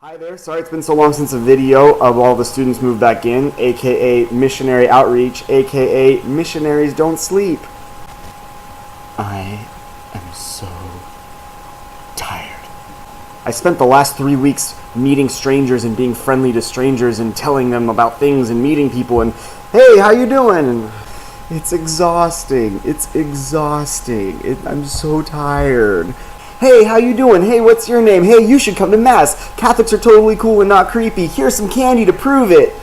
Hi there, sorry it's been so long since a video of all the students moved back in, aka missionary outreach, aka missionaries don't sleep. I am so tired. I spent the last 3 weeks meeting strangers and being friendly to strangers and telling them about things and meeting people and, hey, how you doing? And it's exhausting. I'm so tired. Hey, how you doing? Hey, what's your name? Hey, you should come to Mass. Catholics are totally cool and not creepy. Here's some candy to prove it.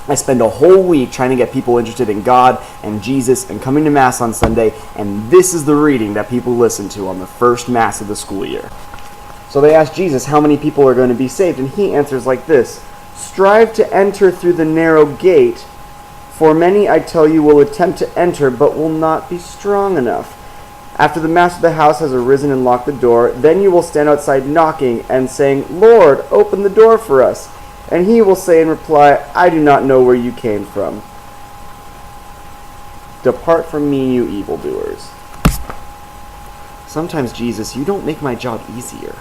I spend a whole week trying to get people interested in God and Jesus and coming to Mass on Sunday, and this is the reading that people listen to on the first Mass of the school year. So they ask Jesus how many people are going to be saved, and he answers like this: "Strive to enter through the narrow gate, for many, I tell you, will attempt to enter but will not be strong enough. After the master of the house has arisen and locked the door, then you will stand outside knocking and saying, 'Lord, open the door for us.' And he will say in reply, 'I do not know where you came from. Depart from me, you evildoers.'" Sometimes, Jesus, you don't make my job easier.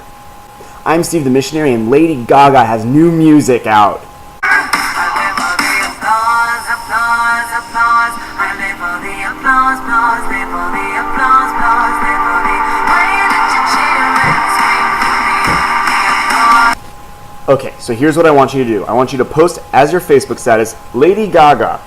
I'm Steve the Missionary, and Lady Gaga has new music out. Okay, so here's what I want you to do. I want you to post as your Facebook status, Lady Gaga,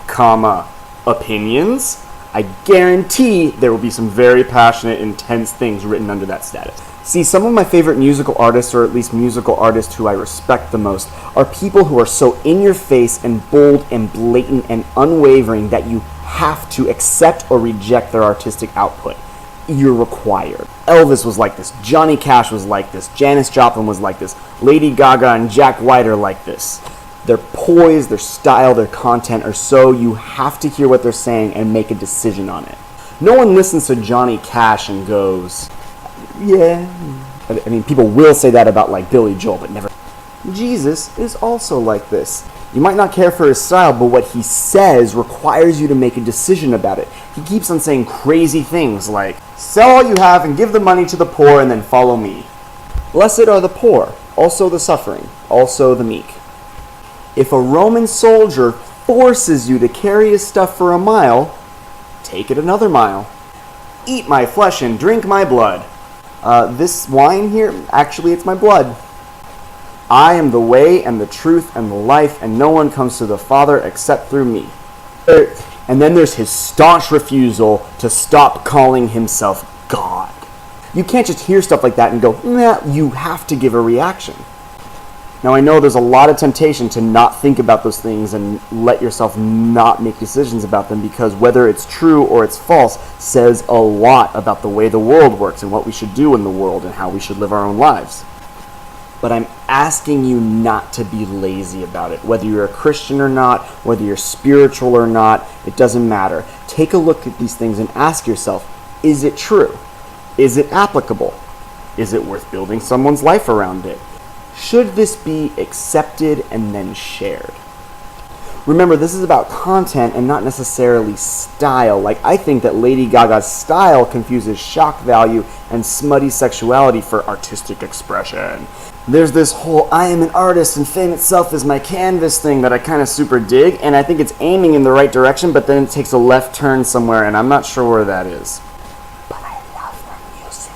opinions. I guarantee there will be some very passionate, intense things written under that status. See, some of my favorite musical artists, or at least musical artists who I respect the most, are people who are so in your face and bold and blatant and unwavering that you have to accept or reject their artistic output. You're required. Elvis was like this. Johnny Cash was like this. Janis Joplin was like this. Lady Gaga and Jack White are like this. Their poise, their style, their content are so you have to hear what they're saying and make a decision on it. No one listens to Johnny Cash and goes, yeah. I mean, people will say that about like Billy Joel, but never. Jesus is also like this. You might not care for his style, but what he says requires you to make a decision about it. He keeps on saying crazy things like, sell all you have and give the money to the poor and then follow me. Blessed are the poor, also the suffering, also the meek. If a Roman soldier forces you to carry his stuff for a mile, take it another mile. Eat my flesh and drink my blood. This wine here, actually it's my blood. I am the way and the truth and the life, and no one comes to the Father except through me. And then there's his staunch refusal to stop calling himself God. You can't just hear stuff like that and go, nah, you have to give a reaction. Now I know there's a lot of temptation to not think about those things and let yourself not make decisions about them, because whether it's true or it's false says a lot about the way the world works and what we should do in the world and how we should live our own lives. But I'm asking you not to be lazy about it. Whether you're a Christian or not, whether you're spiritual or not, it doesn't matter. Take a look at these things and ask yourself, is it true? Is it applicable? Is it worth building someone's life around it? Should this be accepted and then shared? Remember, this is about content and not necessarily style. Like, I think that Lady Gaga's style confuses shock value and smutty sexuality for artistic expression. There's this whole I am an artist and fame itself is my canvas thing that I kind of super dig, and I think it's aiming in the right direction, but then it takes a left turn somewhere, and I'm not sure where that is. But I love the music.